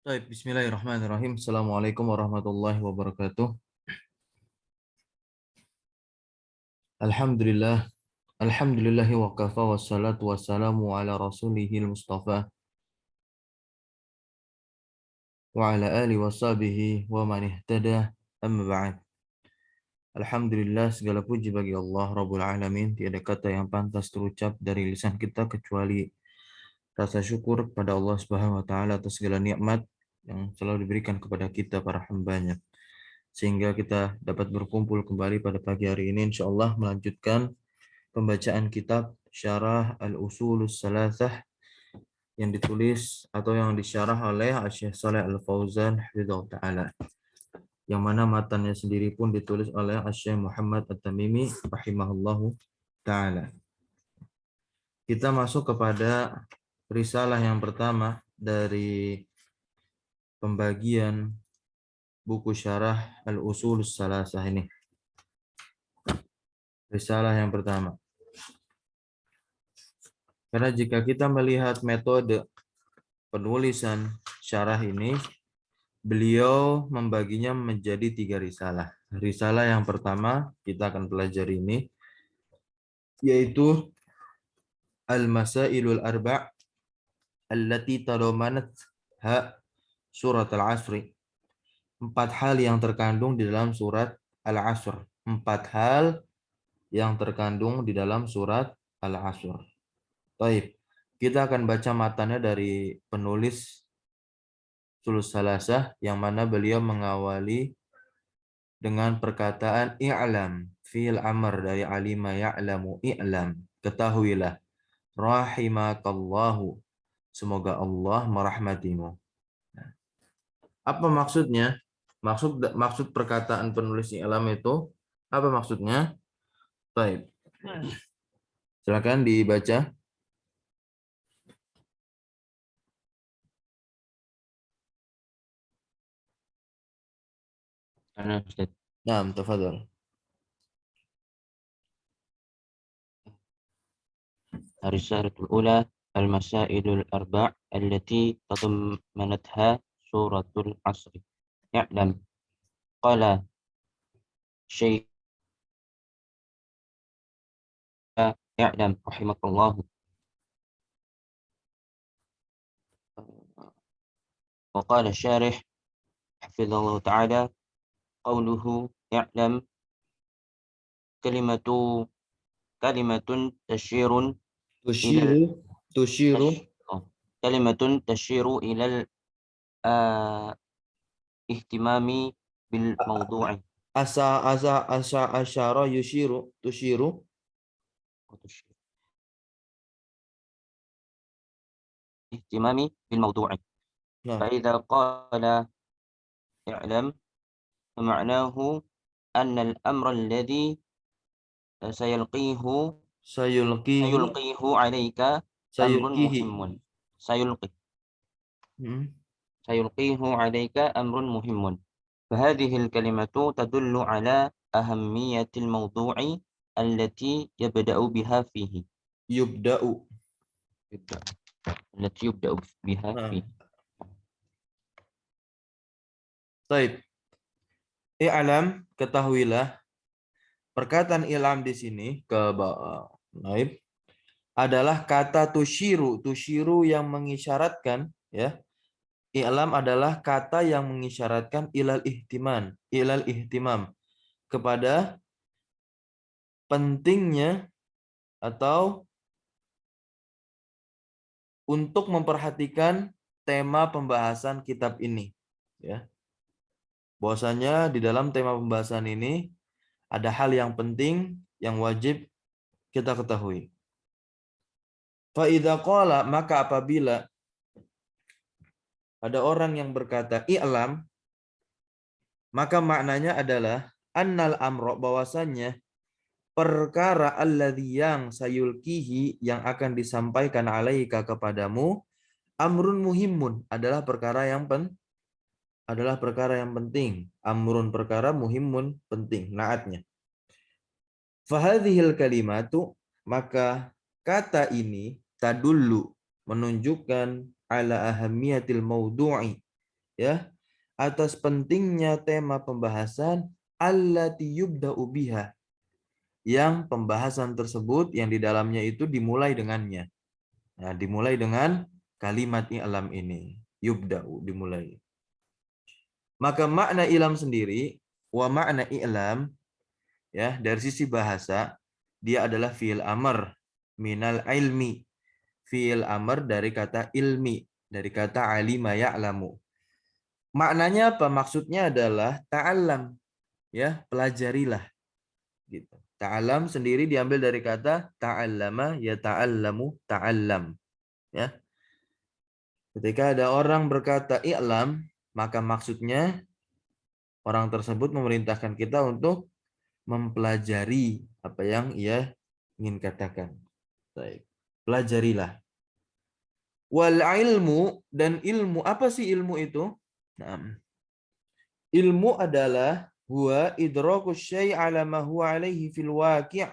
Baik, bismillahirrahmanirrahim. Assalamualaikum warahmatullahi wabarakatuh. Alhamdulillah. Alhamdulillahi wa kafa wassalatu wassalamu ala rasulihil mustafa wa ala alihi wa sahbihi wa man ihtada amma ba'd. Alhamdulillah, segala puji bagi Allah Rabbul Alamin. Tiada kata yang pantas terucap dari lisan kita kecuali rasa syukur kepada Allah Subhanahu wa taala atas segala nikmat yang selalu diberikan kepada kita para hambanya, sehingga kita dapat berkumpul kembali pada pagi hari ini insyaallah melanjutkan pembacaan kitab Syarah Al-Usulus Salasah yang ditulis atau yang disyarah oleh Syekh Shalih Al-Fauzan hafizahullah taala, yang mana matanya sendiri pun ditulis oleh Syekh Muhammad At-Tamimi rahimahullahu taala. Kita masuk kepada risalah yang pertama dari pembagian buku Syarah Al-Usulus Salasah ini. Risalah yang pertama. Karena jika kita melihat metode penulisan syarah ini, beliau membaginya menjadi 3 risalah. Risalah yang pertama kita akan pelajari ini, yaitu Al-Masailul Arba' allati tadamanatha surat Al-Asr. 4 hal yang terkandung di dalam surat Al-Asr. 4 hal yang terkandung di dalam surat Al-Asr. Baik, kita akan baca matanya dari penulis Sulus Salasah, yang mana beliau mengawali dengan perkataan i'lam, fi'il amr dari alima ya'lamu, i'lam, ketahuilah, rahimakallahu, semoga Allah merahmatimu. Apa maksudnya? Maksud perkataan penulis i'lam itu apa maksudnya? Baik. Silakan dibaca. Naam, tafadhal. الرسالة الأولى المسائل الأربع التي تضمنتها سورة العصر. يعلم. قال شيء يعلم رحمك الله. وقال الشارح حفظه الله تعالى قوله يعلم كلمة تشير إلى كلمة تشير إلى الاهتمام بالموضوع. Asyara tushiru. اهتمام بالموضوع. فإذا قال اعلم فمعناه أن الأمر الذي سيلقيه عليك أمر مهم. سيلقيه عليك أمر مهم. فهذه الكلمة تدل على أهمية الموضوع التي يبدأ بها فيه. التي يبدأ بها فيه. Baik. I'lam, ketahuilah. Perkataan i'lam di sini naib adalah kata tushiru. Tushiru yang mengisyaratkan, ya. I'lam adalah kata yang mengisyaratkan ilal ihtimam, kepada pentingnya atau untuk memperhatikan tema pembahasan kitab ini, ya. Bahwasanya di dalam tema pembahasan ini ada hal yang penting yang wajib kita ketahui. Fa idza qala, maka apabila ada orang yang berkata i'lam, maka maknanya adalah annal amro, bahwasannya perkara alladzi yang sayulkihi, yang akan disampaikan alaika kepadamu, amrun muhimun, adalah perkara yang penting. Amrun, perkara, muhimun, penting, naatnya. Fahadhil kalimatu, maka kata ini tadullu, menunjukkan ala ahamiyatil maudu'i, ya, atas pentingnya tema pembahasan allati yubda'u biha, yang pembahasan tersebut yang di dalamnya itu dimulai dengannya. Nah, dimulai dengan kalimat i'lam ini. Yubda'u, dimulai. Maka makna ilam sendiri, wa makna i'lam, ya, dari sisi bahasa, dia adalah fi'il amr minal ilmi. Fi'il amr dari kata ilmi, dari kata alima ya'lamu. Maknanya apa? Maksudnya adalah ta'allam, ya, pelajarilah gitu. Ta'allam sendiri diambil dari kata ta'allama ya ta'allamu ta'allam, ya. Ketika ada orang berkata i'lam, maka maksudnya orang tersebut memerintahkan kita untuk mempelajari apa yang ia ingin katakan. Baik. Pelajarilah. Wal ilmu, dan ilmu, apa sih ilmu itu? Nah, ilmu adalah huwa idraku syai' ala ma huwa alaihi fil waqi'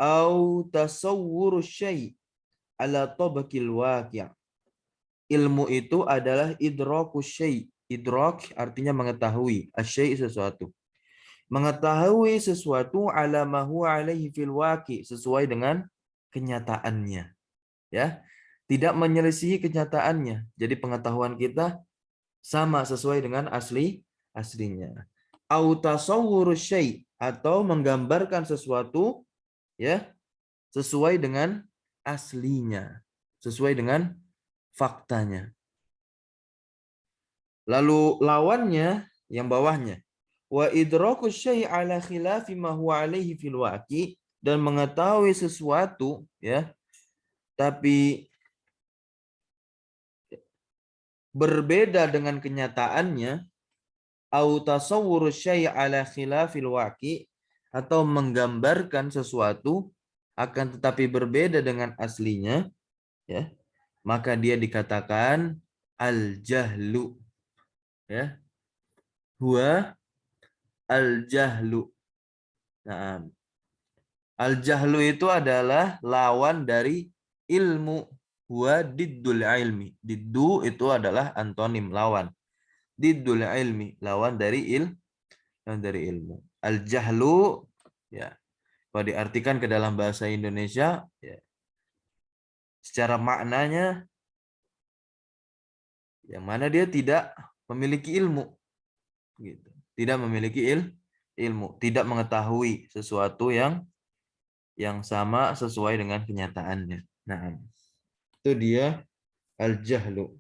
au tasawwuru syai' ala tabaqil waqi'. Ilmu itu adalah idraku syai'. Idrak artinya mengetahui, asyai' sesuatu. Mengetahui sesuatu ala ma huwa alaihi fil waqi', sesuai dengan kenyataannya, ya. Tidak menyelisihi kenyataannya. Jadi pengetahuan kita sama sesuai dengan aslinya. Au tasawwuru syai', atau menggambarkan sesuatu, ya, sesuai dengan aslinya, sesuai dengan faktanya. Lalu lawannya yang bawahnya, wa idraku syai' ala khilafi ma huwa alaihi fil waqi', dan mengetahui sesuatu, ya, tapi berbeda dengan kenyataannya, au tasawwuru syai' ala khilafil waqi', atau menggambarkan sesuatu akan tetapi berbeda dengan aslinya, ya, maka dia dikatakan al-jahlu, ya. Huwa al-jahlu. Nah, al-jahlu itu adalah lawan dari ilmu. Huwa diddul ilmi. Diddu itu adalah antonim, lawan. Diddul ilmi, lawan dari ilmu. Al-jahlu, ya, kalau diartikan ke dalam bahasa Indonesia, ya, secara maknanya yang mana dia tidak memiliki ilmu, gitu. Tidak memiliki ilmu, tidak mengetahui sesuatu yang sama sesuai dengan kenyataannya. Nah, itu dia al-jahlu.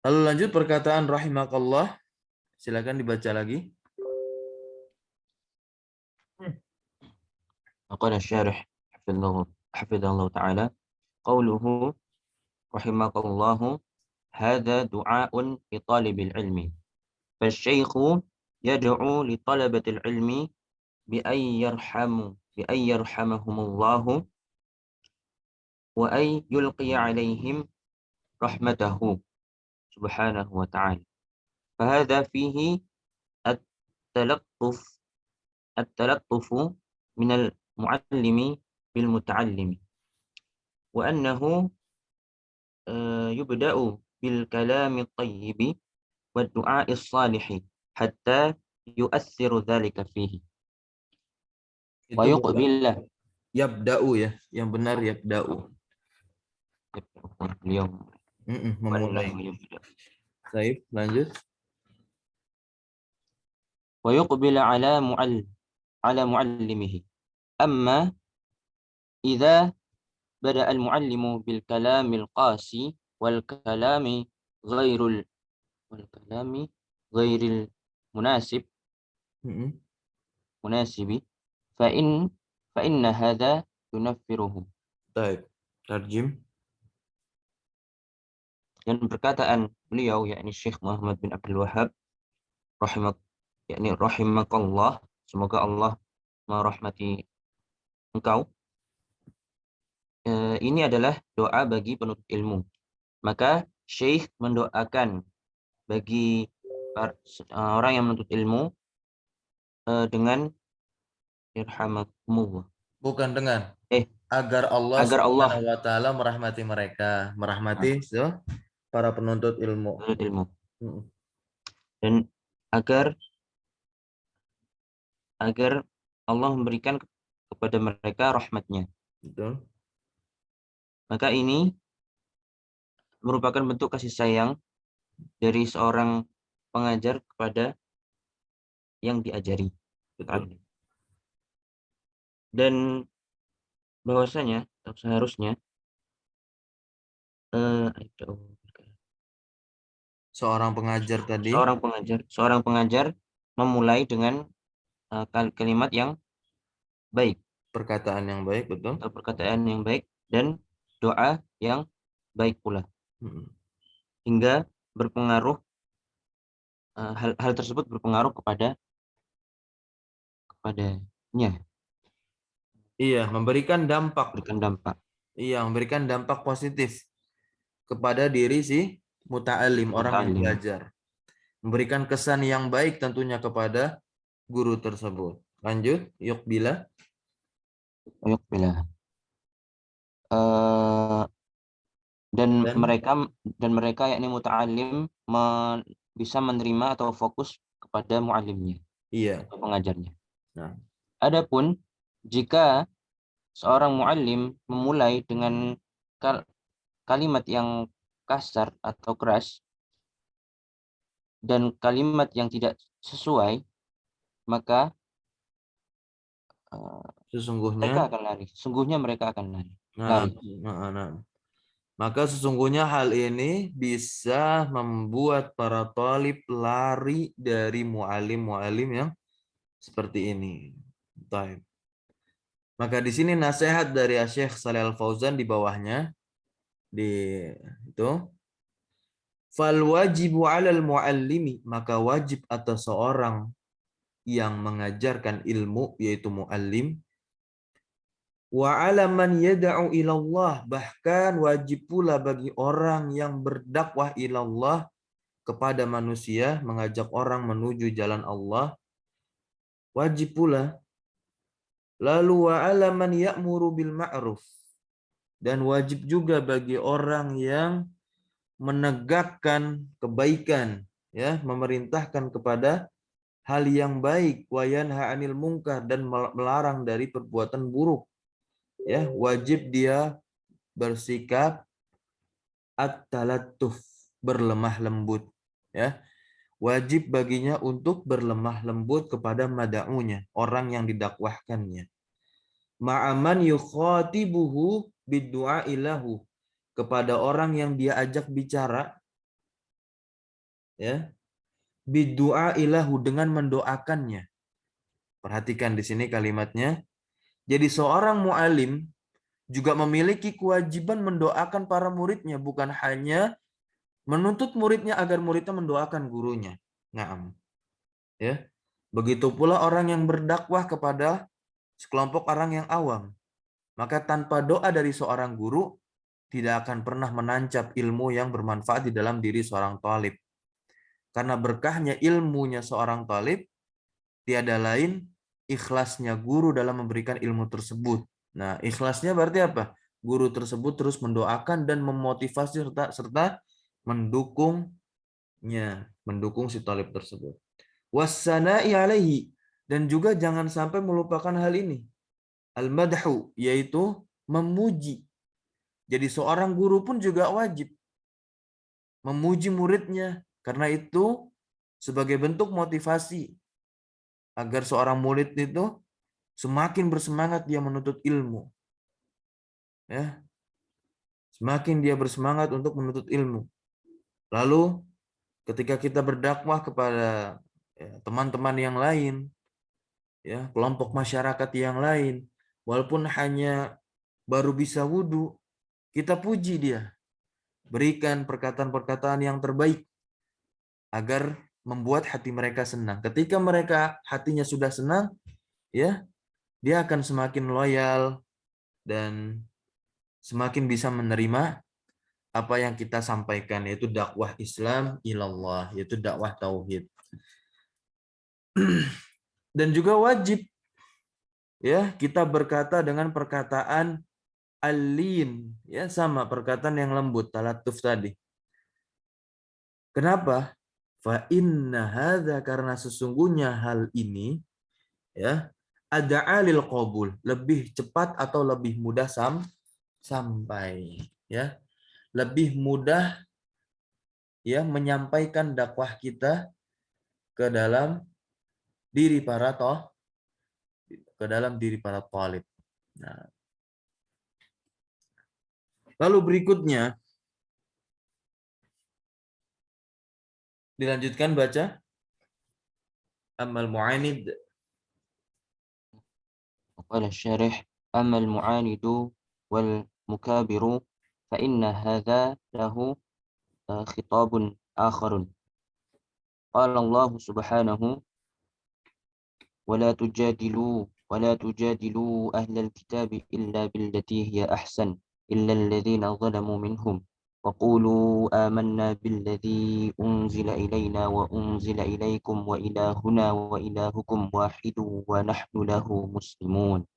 Lalu lanjut perkataan rahimakallah. Silakan dibaca lagi. قال الشارح حفظه الله تعالى قوله رحمك الله هذا دعاء لطالب العلم فالشيخ يدعو لطلبة العلم بأن يرحمهم الله وأن يلقي عليهم رحمته سبحانه وتعالى فهذا فيه التلطف التلطف من المعلم بالمتعلم وأنه يبدأ بالكلام الطيب والدعاء الصالح حتى يؤثر ذلك فيه Itu ويقبل yabda'u, ya. Yang benar yabda'u. beliau Memulai. Baik, lanjut. ويقبل على معلمه أما إذا بدأ المعلم بالكلام القاسي غير والكلام غير المناسب فإن هذا ينفره. Baik, tarjim. Dan perkataan beliau yakni Syekh Muhammad bin Abdul Wahhab rahimakallah, semoga Allah merahmati engkau. Ini adalah doa bagi penuntut ilmu. Maka Syekh mendoakan bagi orang yang menuntut ilmu dengan irhamakumullah, Bukan dengan Eh, agar Allah agar Allah Subhanahu wa taala merahmati mereka, merahmati para penuntut ilmu. menuntut ilmu Mm, dan agar agar Allah memberikan kepada mereka rahmatnya. betul. Maka ini merupakan bentuk kasih sayang dari seorang pengajar kepada yang diajari. Betul. Dan bahwasanya atau seharusnya eh, Seorang pengajar tadi, seorang pengajar memulai dengan kalimat yang baik perkataan yang baik, betul. atau perkataan yang baik dan doa yang baik pula Mm. hingga berpengaruh hal tersebut berpengaruh kepadanya, Iya, memberikan dampak. berikan dampak Iya, memberikan dampak positif kepada diri si muta'alim, orang yang muta'allim. belajar. Memberikan kesan yang baik tentunya kepada guru tersebut. Lanjut, yuk bila. Ayuk billah. Eh, dan Dan mereka dan mereka yakni muta'allim bisa menerima atau fokus kepada muallimnya iya. atau pengajarnya. Nah, Adapun jika seorang muallim memulai dengan kal- kalimat yang kasar atau keras dan kalimat yang tidak sesuai, maka mereka sesungguhnya, akan lari. Sungguhnya mereka akan lari. nah, Lari. nah. Maka sesungguhnya hal ini bisa membuat para talib lari dari mualim-mualim yang seperti ini. Baik. Maka di sini nasihat dari Syekh Shalih Al Fauzan di bawahnya di itu fal wajibu 'alal muallimi, maka wajib atas seorang yang mengajarkan ilmu yaitu muallim, wa 'ala man yad'u ilallah, bahkan wajib pula bagi orang yang berdakwah ilallah kepada manusia, mengajak orang menuju jalan Allah, wajib pula. Lalu wa 'ala man ya'muru bil ma'ruf, dan wajib juga bagi orang yang menegakkan kebaikan, ya, memerintahkan kepada hal yang baik, wa yanha 'anil munkar, dan melarang dari perbuatan buruk, ya, wajib dia bersikap at-talattuf, berlemah lembut, ya, wajib baginya untuk berlemah lembut kepada mada'unya, orang yang didakwahkannya, ma'aman yukhatibuhu biddu'a ilahu, kepada orang yang dia ajak bicara, ya, biddu'a ilahu, dengan mendoakannya. Perhatikan di sini kalimatnya. Jadi seorang mu'alim juga memiliki kewajiban mendoakan para muridnya, bukan hanya menuntut muridnya agar muridnya mendoakan gurunya. Naam. Ya. Begitu pula orang yang berdakwah kepada sekelompok orang yang awam. Maka tanpa doa dari seorang guru, tidak akan pernah menancap ilmu yang bermanfaat di dalam diri seorang talib. Karena berkahnya ilmunya seorang talib, tiada lain ikhlasnya guru dalam memberikan ilmu tersebut. Nah, ikhlasnya berarti apa? Guru tersebut terus mendoakan dan memotivasi serta mendukung si talib tersebut. Wassana'i alaihi, dan juga jangan sampai melupakan hal ini. Al-madhu, yaitu memuji. Jadi seorang guru pun juga wajib memuji muridnya, karena itu sebagai bentuk motivasi agar seorang murid itu semakin bersemangat dia menuntut ilmu, ya, semakin dia bersemangat untuk menuntut ilmu. Lalu ketika kita berdakwah kepada teman-teman yang lain, ya, kelompok masyarakat yang lain, walaupun hanya baru bisa wudhu, kita puji dia, berikan perkataan-perkataan yang terbaik agar membuat hati mereka senang. Ketika mereka hatinya sudah senang, ya, dia akan semakin loyal dan semakin bisa menerima apa yang kita sampaikan, yaitu dakwah Islam ilallah, yaitu dakwah tauhid. Dan juga wajib ya kita berkata dengan perkataan alin, ya sama perkataan yang lembut, talatuf tadi. Kenapa? Fa inna hadza, karena sesungguhnya hal ini ya ada alil qabul, lebih cepat atau lebih mudah sampai, ya. Lebih mudah ya menyampaikan dakwah kita ke dalam diri para talib. Nah, lalu berikutnya dilanjutkan baca amal mu'anid. وقال الشارح: أما المعاند والمكابر فإن هذا له خطاب آخر. قال الله سبحانه: ولا تجادلوا أهل الكتاب إلا بالتي هي أحسن إلا الذين ظلموا منهم وقولوا آمنا بالذي أنزل إلينا وأنزل إليكم وإلهنا وإلهكم واحد ونحن له مسلمون.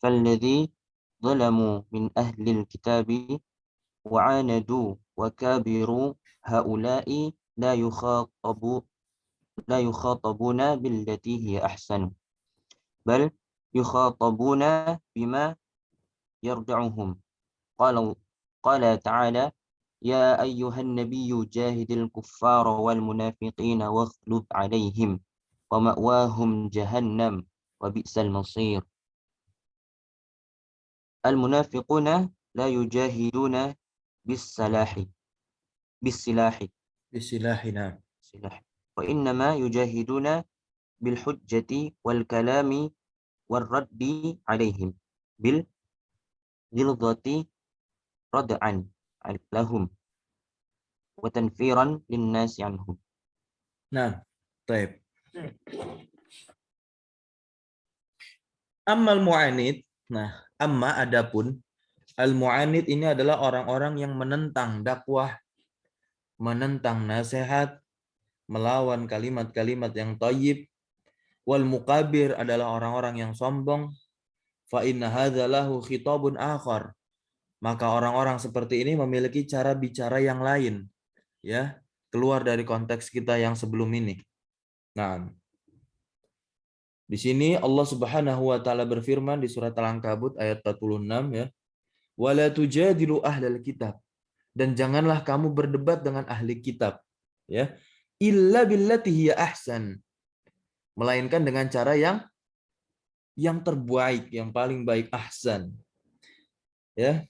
فالذي ظلموا من أهل الكتاب وعاندوا وكابروا هؤلاء لا يخاطبون بالتي هي أحسن، بل يخاطبون بما يردعهم. قال تعالى: يا أيها النبي جاهد الكفار والمنافقين واغلظ عليهم ومأواهم جهنم وبئس المصير. المنافقون لا يجاهدون بالسلاح Bismillahina. وإنما يجاهدون بالحجة والكلام والرد عليهم بالغلظة ردعا لهم وتنفيرا للناس عنهم. Nah, baik. Ammal mu'anid. Nah, amma adapun al-mu'anid ini adalah orang-orang yang menentang dakwah, menentang nasihat, melawan kalimat-kalimat yang thayyib. Wal mukabir adalah orang-orang yang sombong. Fa inna hadza lahu khitabun akhar. Maka orang-orang seperti ini memiliki cara bicara yang lain, ya, keluar dari konteks kita yang sebelum ini. Nah, di sini Allah Subhanahu wa taala berfirman di surat Al-Ankabut ayat 46, ya. Wala tujadilu ahlal kitab, dan janganlah kamu berdebat dengan ahli kitab, ya. Illa billati hiya ahsan, melainkan dengan cara yang terbaik, yang paling baik, ahsan. Ya.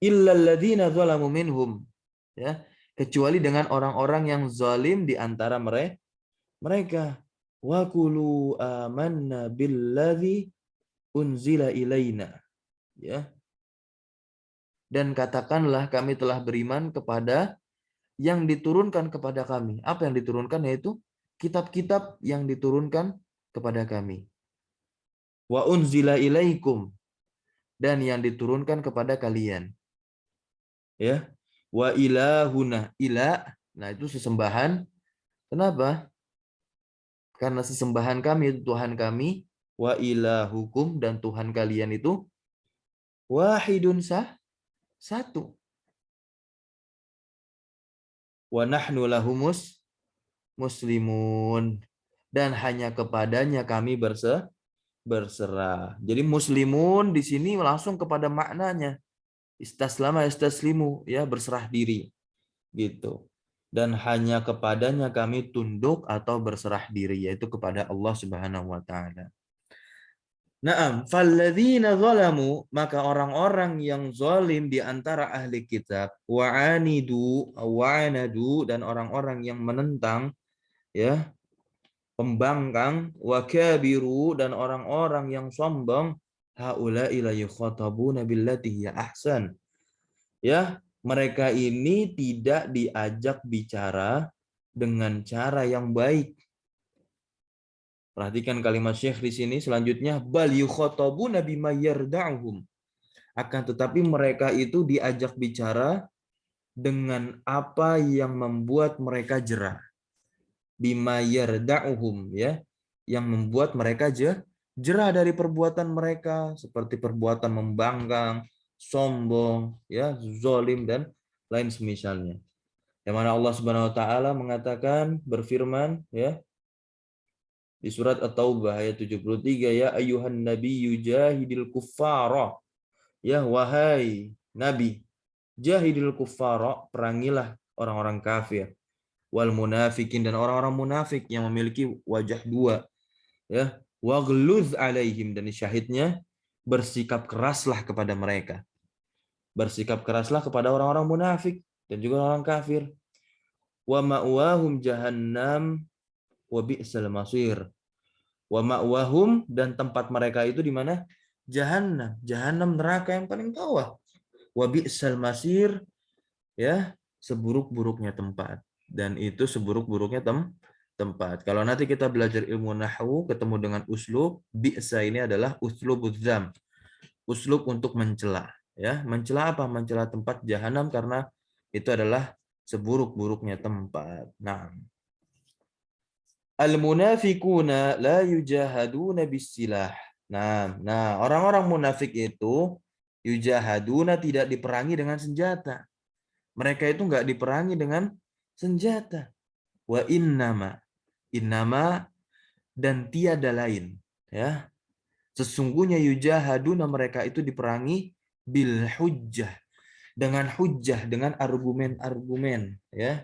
Illal ladzina zalamu minhum, ya, kecuali dengan orang-orang yang zalim di antara mereka. Wa qulu amanna billadzi unzila ilaina, ya. Dan katakanlah kami telah beriman kepada yang diturunkan kepada kami. Apa yang diturunkan? Yaitu kitab-kitab yang diturunkan kepada kami. Wa unzila ilaikum, dan yang diturunkan kepada kalian. Ya. Wa ilahuna, nah itu sesembahan. Kenapa? Karena sesembahan kami itu Tuhan kami, wa ilahukum, dan Tuhan kalian itu wahidun, satu. Wa nahnu lahumus muslimun, dan hanya kepadanya kami berserah. Jadi muslimun di sini langsung kepada maknanya. Istaslama istaslimu, ya, berserah diri. Gitu. Dan hanya kepadanya kami tunduk atau berserah diri, yaitu kepada Allah Subhanahu wa taala. Naam, falladzina zalamu, maka orang-orang yang zalim di antara ahli kitab, wa'anadu, dan orang-orang yang menentang, ya, pembangkang, wakabiru, dan orang-orang yang sombong, haula'i la yukhatabuna billati hiya ahsan. Ya, mereka ini tidak diajak bicara dengan cara yang baik. Perhatikan kalimat Syekh di sini selanjutnya, bal yukhatabuna bima yarda'uhum. Akan tetapi mereka itu diajak bicara dengan apa yang membuat mereka jerah. bima yarda'uhum, ya, yang membuat mereka jerah dari perbuatan mereka seperti perbuatan membangkang, sombong, ya, zalim dan lain semisalnya. Yang mana Allah Subhanahu wa taala mengatakan, berfirman, ya, di surat At-Taubah ayat 73, ya ayyuhan nabiyyu jahidil kuffara, ya wahai nabi, jahidil kuffara, perangilah orang-orang kafir, wal munafikin, dan orang-orang munafik yang memiliki wajah dua, ya, waghluz alaihim, dan syahidnya bersikap keraslah kepada mereka. Bersikap keraslah kepada orang-orang munafik dan juga orang kafir. Wa ma'wahum jahannam wa bi'sal masir. Wa ma'wahum, dan tempat mereka itu di mana? Jahannam. Jahannam, neraka yang paling bawah. Wa bi'sal masir, ya, seburuk-buruknya tempat. Dan itu seburuk-buruknya tempat. Kalau nanti kita belajar ilmu nahwu ketemu dengan uslub, bi'sa ini adalah uslubuz dzam. Uslub untuk mencela, ya. Mencela apa? Mencela tempat jahanam karena itu adalah seburuk-buruknya tempat. Nah, al-munafiquna la yujahaduna bisilah. Nah, orang-orang munafik itu yujahaduna, tidak diperangi dengan senjata. Mereka itu enggak diperangi dengan senjata. Wa innama, dan tiada lain, ya. Sesungguhnya yujahaduna, mereka itu diperangi bil hujjah, dengan hujjah, dengan argumen-argumen, ya.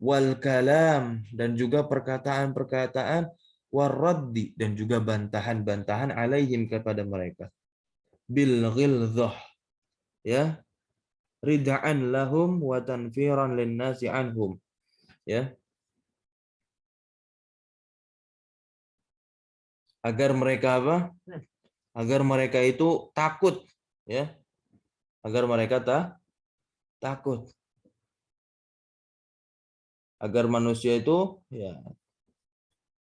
Wal kalam, dan juga perkataan-perkataan, waraddi, dan juga bantahan-bantahan alaihim, kepada mereka. Bil ghilzah, ya, rida'an lahum wa tanfiran linnasi anhum, ya, agar mereka apa? Agar mereka itu takut, ya. Agar mereka takut. Agar manusia itu, ya,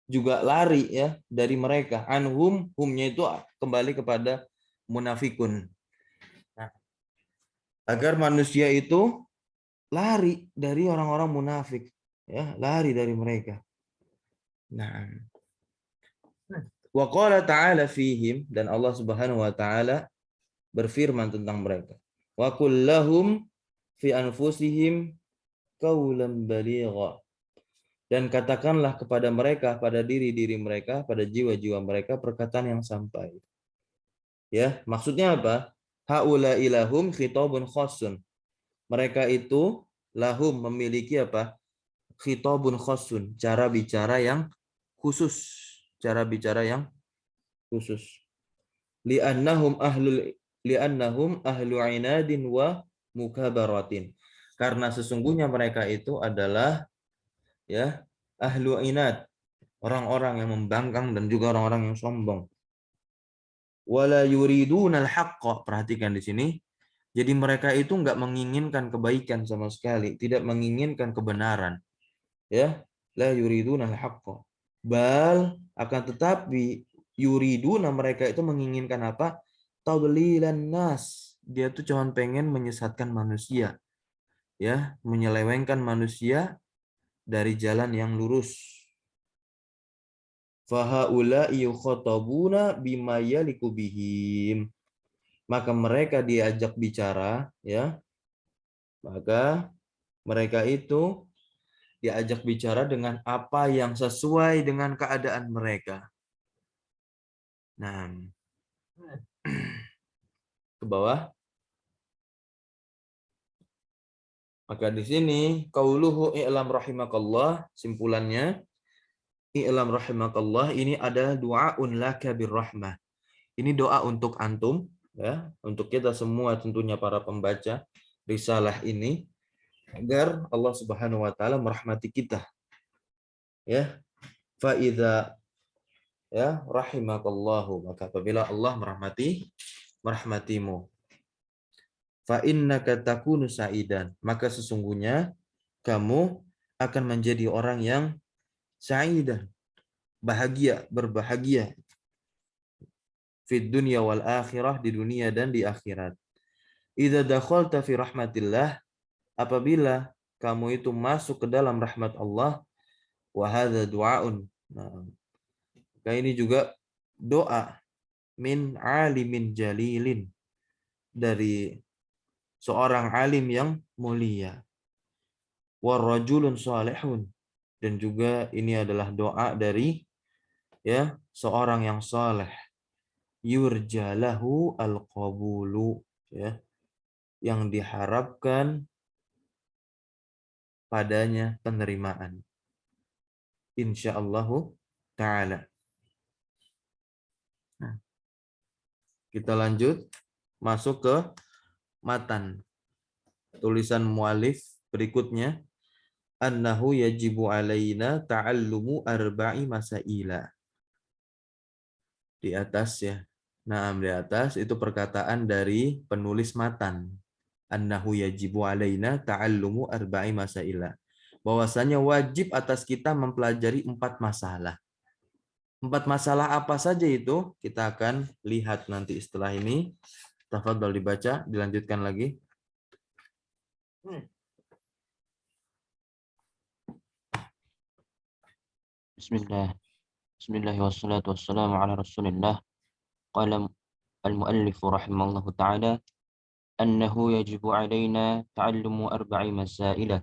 juga lari, ya, dari mereka. Anhum, humnya itu kembali kepada munafikun. Nah, agar manusia itu lari dari orang-orang munafik, ya, lari dari mereka. Nah, wa qala ta'ala fihim, dan Allah Subhanahu wa taala berfirman tentang mereka. Wa kullahum fi anfusihim qaulan baligha, dan katakanlah kepada mereka, pada diri-diri mereka, pada jiwa-jiwa mereka, perkataan yang sampai. Ya, maksudnya apa? Haula ilahum khitabun khassun. Mereka itu lahum, memiliki apa? Khitabun khassun, cara bicara yang khusus, cara bicara yang khusus. Li'annahum ahlu inadin wa mukabaratin. Karena sesungguhnya mereka itu adalah, ya, ahlu inad, orang-orang yang membangkang dan juga orang-orang yang sombong. Wala yuridunal haqqa, perhatikan di sini. Jadi mereka itu enggak menginginkan kebaikan sama sekali, tidak menginginkan kebenaran. Ya, la yuridunal haqqa. Bal, akan tetapi, yuriduna, mereka itu menginginkan apa? Tadlilan nas. Dia tuh cuma pengen menyesatkan manusia, ya, menyelewengkan manusia dari jalan yang lurus. Fahaula'i yukhatabuna bima yaliku bihim. Maka mereka diajak bicara, ya. Maka mereka itu diajak bicara dengan apa yang sesuai dengan keadaan mereka. Nah, ke bawah. Maka di sini qauluhu i'lam rahimakallah, simpulannya i'lam rahimakallah ini adalah du'aun laka birrahmah. Ini doa untuk antum, ya, untuk kita semua tentunya para pembaca risalah ini, agar Allah Subhanahu wa taala merahmati kita. Ya. Fa idza, ya, rahimakallahu, maka apabila Allah merahmatimu, fa innaka takunu sa'idan, maka sesungguhnya kamu akan menjadi orang yang sa'idan, bahagia, berbahagia, fid dunya wal akhirah, di dunia dan di akhirat. Idza dakhalta fi rahmatillah, apabila kamu itu masuk ke dalam rahmat Allah, Wa hadza du'aun. Nah, maka ini juga doa min alimin jalilin, dari seorang alim yang mulia. Wa rajulun salihun, dan juga ini adalah doa dari ya seorang yang saleh. Yurjalahu al-qabulu, ya, yang diharapkan padanya penerimaan. Insyaallah ta'ala. Nah, kita lanjut masuk ke matan. Tulisan mualif berikutnya, annahu yajibu alaina ta'allumu arba'i masaila. Di atas ya. Nah, di atas itu perkataan dari penulis matan. Annahu yajibu alaina ta'allumu arba'i masaila. Bahwasanya wajib atas kita mempelajari 4 masalah. 4 masalah apa saja itu? Kita akan lihat nanti setelah ini. Tafadhol dibaca, dilanjutkan lagi. Bismillah. Bismillah wassalatu wassalamu ala Rasulillah. Qala al-muallif rahimahullahu taala annahu yajibu alaina ta'allumu arba'i masailah.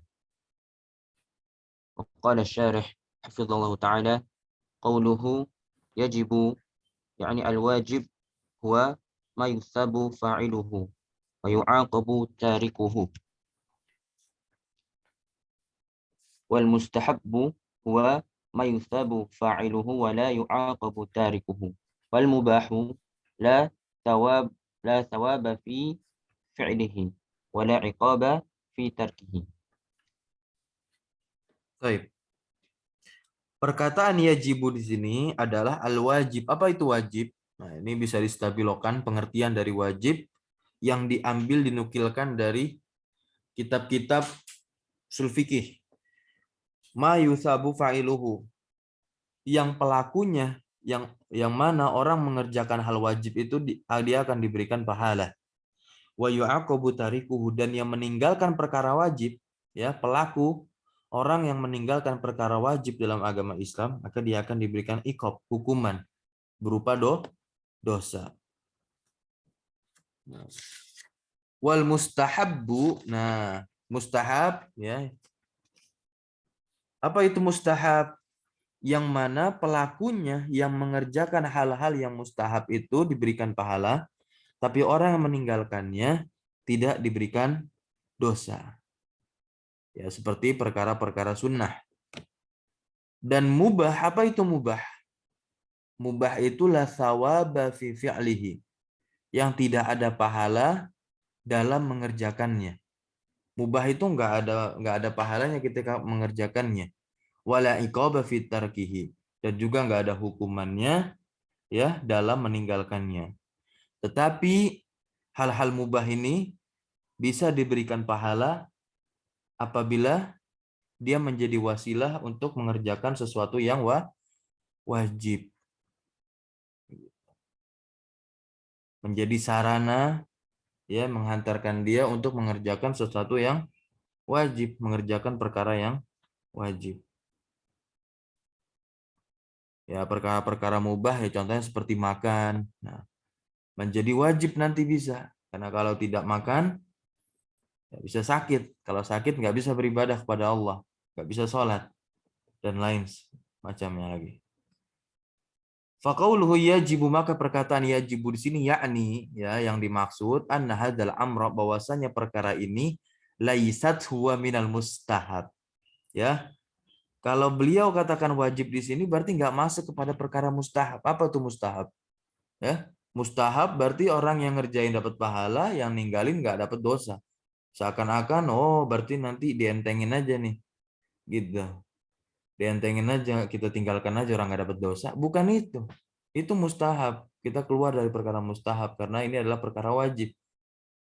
وقال الشارح حفظه الله تعالى قوله يجب يعني الواجب هو ما يثاب فاعله ويعاقب تاركه والمستحب هو ما يثاب فاعله ولا يعاقب تاركه والمباح لا ثواب في فعله ولا عقاب في تركه. Baik. Perkataan yajibu di sini adalah al-wajib. Apa itu wajib? Nah, ini bisa distabilkan pengertian dari wajib yang diambil dinukilkan dari kitab-kitab ushul fikih. Ma yusabu fa'iluhu, yang pelakunya, yang mana orang mengerjakan hal wajib itu dia akan diberikan pahala. Wa yu'aqabu tarikuhu, dan yang meninggalkan perkara wajib, ya, pelaku orang yang meninggalkan perkara wajib dalam agama Islam, maka dia akan diberikan iqab, hukuman berupa dosa. Wal mustahabbu, nah, mustahab, ya. Apa itu mustahab? Yang mana pelakunya yang mengerjakan hal-hal yang mustahab itu diberikan pahala, tapi orang yang meninggalkannya tidak diberikan dosa. Ya, seperti perkara-perkara sunnah. Dan mubah, apa itu mubah? Mubah itulah thawaba fi fi'lihi, yang tidak ada pahala dalam mengerjakannya. Mubah itu nggak ada pahalanya ketika mengerjakannya. Wala iqaba fi tarkihi, dan juga nggak ada hukumannya ya dalam meninggalkannya. Tetapi hal-hal mubah ini bisa diberikan pahala apabila dia menjadi wasilah untuk mengerjakan sesuatu yang wajib. Menjadi sarana ya menghantarkan dia untuk mengerjakan sesuatu yang wajib, mengerjakan perkara yang wajib. Ya, perkara-perkara mubah ya contohnya seperti makan. Nah, menjadi wajib nanti bisa. Karena kalau tidak makan ya bisa sakit. Kalau sakit nggak bisa beribadah kepada Allah, nggak bisa sholat dan lain macamnya lagi. Faqauluhu yajibu, maka perkataan yajibu di sini yakni ya yang dimaksud anna hadzal amra, bahwasanya perkara ini laisat huwa minal mustahab. Ya. Kalau beliau katakan wajib di sini berarti nggak masuk kepada perkara mustahab. Apa itu mustahab? Ya. Mustahab berarti orang yang ngerjain dapat pahala, yang ninggalin nggak dapat dosa. Seakan-akan oh berarti nanti dientengin aja nih. Gitu. Dientengin aja, kita tinggalkan aja, orang nggak dapat dosa. Bukan itu. Itu mustahab. Kita keluar dari perkara mustahab karena ini adalah perkara wajib.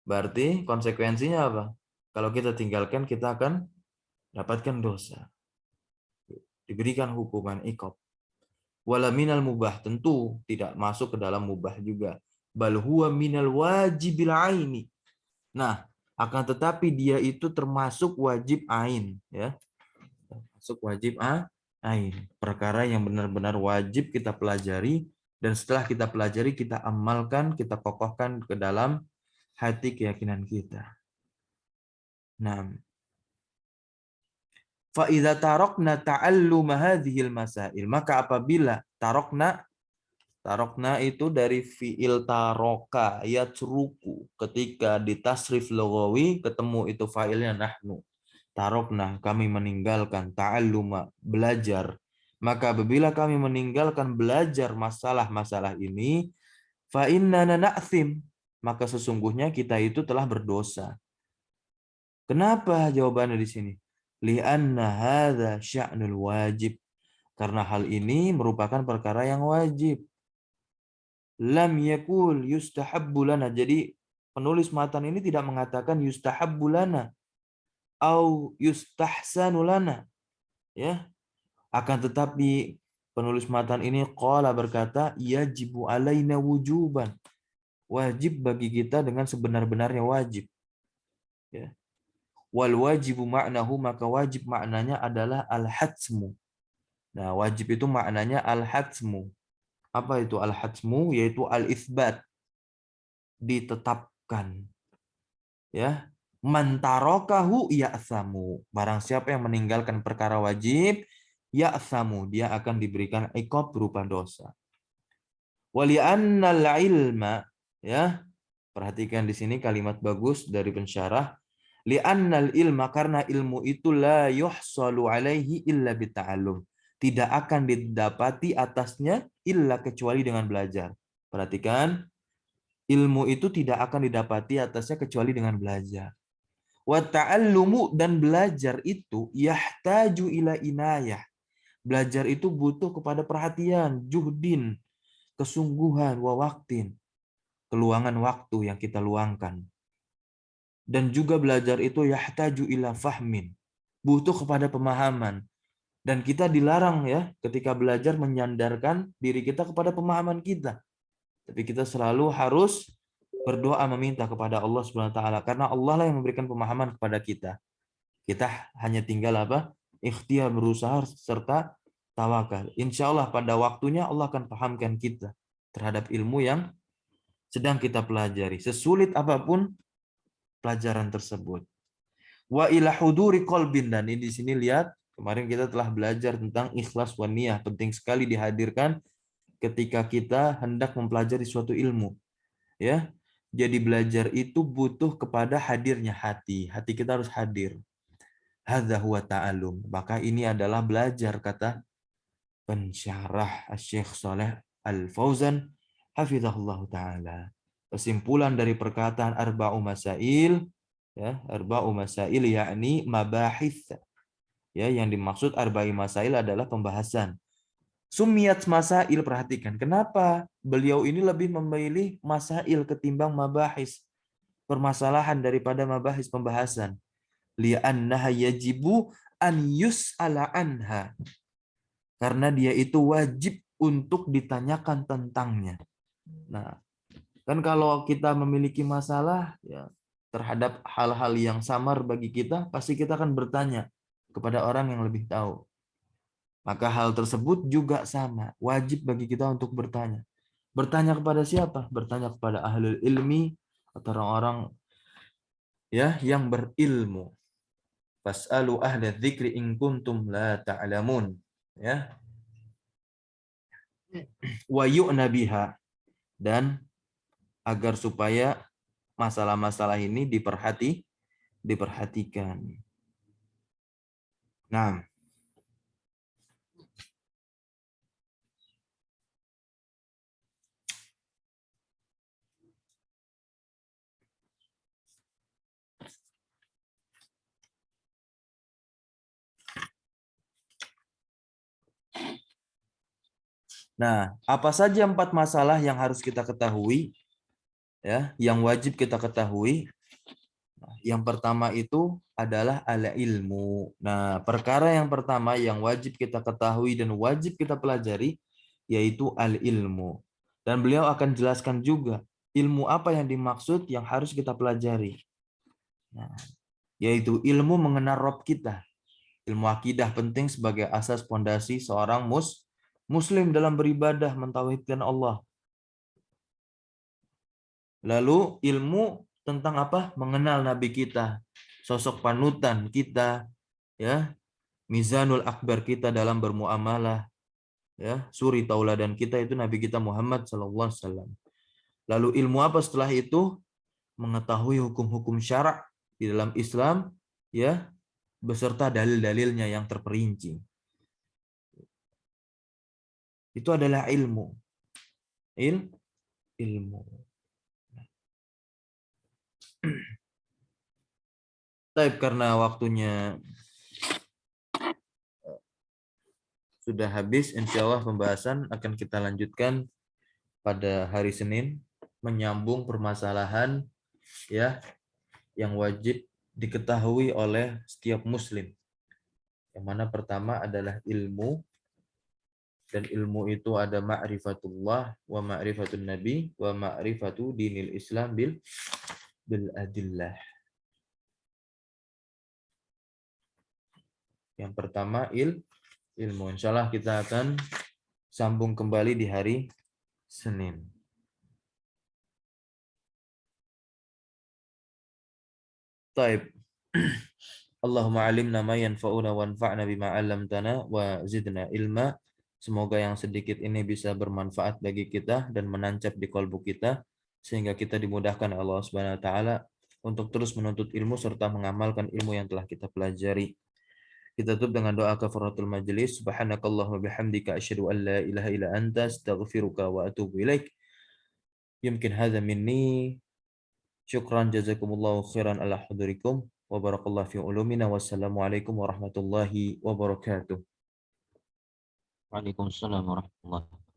Berarti konsekuensinya apa? Kalau kita tinggalkan kita akan dapatkan dosa. Diberikan hukuman iqab. Wala minal mubah, tentu tidak masuk ke dalam mubah juga. Bal huwa minal wajibil aini. Nah, akan tetapi dia itu termasuk wajib ain, ya. Masuk wajib Nah, ini perkara yang benar-benar wajib kita pelajari, dan setelah kita pelajari, kita amalkan, kita kokohkan ke dalam hati keyakinan kita. Nah, fa idza tarakna ta'alluma hadhil masail, maka apabila tarokna itu dari fiil taroka yatruku, ketika di tasrif lughawi ketemu itu failnya nahnu. Tarokna, kami meninggalkan, ta'alluma, belajar. Maka apabila kami meninggalkan belajar masalah-masalah ini, fa innana na'thim, maka sesungguhnya kita itu telah berdosa. Kenapa jawabannya di sini? Li'anna hadza sya'nul wajib. Karena hal ini merupakan perkara yang wajib. Lam yakul yustahabbu lana. Jadi penulis matan ini tidak mengatakan yustahabbu lana au yustahsanu lana, ya. Akan tetapi penulis matan ini qala, berkata yajibu alaina wujuban, wajib bagi kita dengan sebenar-benarnya wajib, ya. Wal wajibu maknahu, maka wajib maknanya adalah al-hatsmu. Nah, wajib itu maknanya al-hatsmu. Apa itu al-hatsmu? Yaitu al-itsbat, ditetapkan, ya. Man tarakahu ya'samu, barang siapa yang meninggalkan perkara wajib, ya'samu, dia akan diberikan iqab berupa dosa. Wali'annal ilma, ya, perhatikan di sini kalimat bagus dari pensyarah. Li'annal ilma, karena ilmu itu la yuhsalu alaihi illa bita'allum, tidak akan didapati atasnya illa kecuali dengan belajar. Perhatikan, ilmu itu tidak akan didapati atasnya kecuali dengan belajar. Wa ta'allumu, dan belajar itu yahtaju ila inayah. Belajar itu butuh kepada perhatian, juhdin, kesungguhan, wa waktin, keluangan waktu yang kita luangkan. Dan juga belajar itu yahtaju ila fahmin, butuh kepada pemahaman. Dan kita dilarang, ya, ketika belajar menyandarkan diri kita kepada pemahaman kita. Tapi kita selalu harus berdoa meminta kepada Allah Subhanahu wa taala, karena Allah lah yang memberikan pemahaman kepada kita. Kita hanya tinggal apa? Ikhtiar, berusaha, serta tawakal. Insya Allah pada waktunya Allah akan pahamkan kita terhadap ilmu yang sedang kita pelajari, sesulit apapun pelajaran tersebut. Wa ila huduri qalbin, dan ini di sini lihat, kemarin kita telah belajar tentang ikhlas wa niyah, penting sekali dihadirkan ketika kita hendak mempelajari suatu ilmu, ya. Jadi belajar itu butuh kepada hadirnya hati. Hati kita harus hadir. Hadza huwa ta'allum. Maka ini adalah belajar, kata pensyarah Syekh Shalih Al-Fauzan hafizahullah taala. Kesimpulan dari perkataan arba'u masail, ya, arba'u masail yakni mabahith. Ya, yang dimaksud arba'i masail adalah pembahasan. Sumiyat masail, perhatikan kenapa beliau ini lebih memilih masail ketimbang mabahis, permasalahan, daripada mabahis, pembahasan. Li'annaha yajibu an yus'ala anha, karena dia itu wajib untuk ditanyakan tentangnya. Nah, kan kalau kita memiliki masalah, ya, terhadap hal-hal yang samar bagi kita, pasti kita akan bertanya kepada orang yang lebih tahu. Maka hal tersebut juga sama, wajib bagi kita untuk bertanya. Bertanya kepada siapa? Bertanya kepada ahlul ilmi, atau orang-orang, ya, yang berilmu. Fas'alu ahla dzikri in kuntum la ta'lamun, ya. Wa yu'na biha, dan agar supaya masalah-masalah ini diperhatikan. Nah, apa saja 4 masalah yang harus kita ketahui, ya, yang wajib kita ketahui? Yang pertama itu adalah al-ilmu. Nah, perkara yang pertama yang wajib kita ketahui dan wajib kita pelajari yaitu al-ilmu. Dan beliau akan jelaskan juga ilmu apa yang dimaksud yang harus kita pelajari. Nah, yaitu ilmu mengenal Rabb kita. Ilmu akidah penting sebagai asas pondasi seorang muslim dalam beribadah mentauhidkan Allah. Lalu ilmu tentang apa? Mengenal Nabi kita, sosok panutan kita, ya, mizanul akbar kita dalam bermuamalah, ya, suri tauladan kita itu Nabi kita Muhammad sallallahu alaihi wasallam. Lalu ilmu apa setelah itu? Mengetahui hukum-hukum syarak di dalam Islam, ya, beserta dalil-dalilnya yang terperinci. Itu adalah ilmu. Ilmu. Tapi karena waktunya sudah habis, insya Allah pembahasan akan kita lanjutkan pada hari Senin, menyambung permasalahan, ya, yang wajib diketahui oleh setiap muslim. Yang mana pertama adalah ilmu, dan ilmu itu ada ma'rifatullah wa ma'rifatun nabi wa ma'rifatu dinil Islam bil adillah. Yang pertama ilmu. Insyaallah kita akan sambung kembali di hari Senin. Taib. Allahumma alimna ma yanfa'una wanfa'na bima 'allamtana wa zidna ilma. Semoga yang sedikit ini bisa bermanfaat bagi kita dan menancap di kalbu kita sehingga kita dimudahkan Allah Subhanahu wa taala untuk terus menuntut ilmu serta mengamalkan ilmu yang telah kita pelajari. Kita tutup dengan doa kafaratul majelis. Subhanakallahumma bihamdika asyhadu an la ilaha illa anta astaghfiruka wa atubu ilaik. Yumkin hadza minni. Syukran jazakumullahu khairan ala hudurikum wa barakallahu fi ulumina. Wassalamualaikum warahmatullahi wabarakatuh. Waalaikumsalam warahmatullahi wabarakatuh.